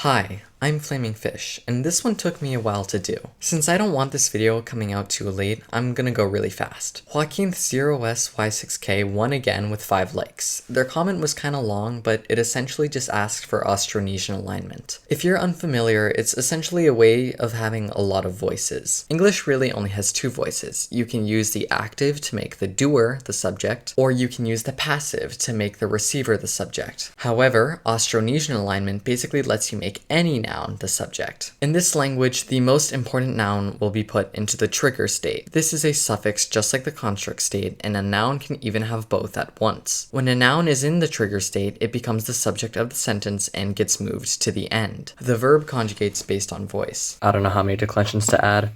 Hi, I'm Flaming Fish, and this one took me a while to do. Since I don't want this video coming out too late, I'm gonna go really fast. Joaquin0sy6k won again with 5 likes. Their comment was kinda long, but it essentially just asked for Austronesian alignment. If you're unfamiliar, it's essentially a way of having a lot of voices. English really only has 2 voices. You can use the active to make the doer the subject, or you can use the passive to make the receiver the subject. However, Austronesian alignment basically lets you make any noun the subject. In this language, the most important noun will be put into the trigger state. This is a suffix just like the construct state, and a noun can even have both at once. When a noun is in the trigger state, it becomes the subject of the sentence and gets moved to the end. The verb conjugates based on voice. I don't know how many declensions to add.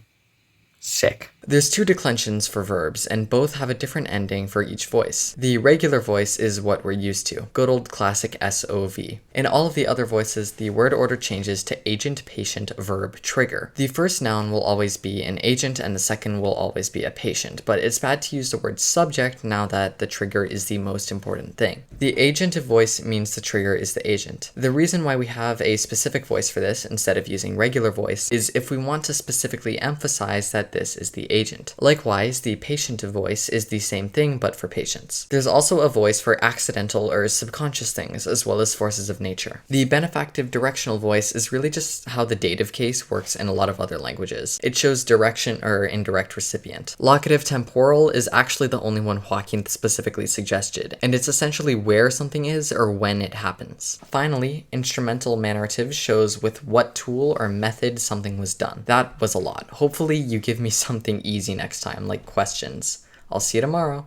Sick. There's 2 declensions for verbs, and both have a different ending for each voice. The regular voice is what we're used to, good old classic SOV. In all of the other voices, the word order changes to agent, patient, verb, trigger. The first noun will always be an agent, and the second will always be a patient, but it's bad to use the word subject now that the trigger is the most important thing. The agentive voice means the trigger is the agent. The reason why we have a specific voice for this instead of using regular voice is if we want to specifically emphasize that this is the agent. Likewise, the patient voice is the same thing but for patients. There's also a voice for accidental or subconscious things as well as forces of nature. The benefactive directional voice is really just how the dative case works in a lot of other languages. It shows direction or indirect recipient. Locative temporal is actually the only one Joaquin specifically suggested, and it's essentially where something is or when it happens. Finally, instrumental manerative shows with what tool or method something was done. That was a lot. Hopefully you give me something easy next time, like questions. I'll see you tomorrow.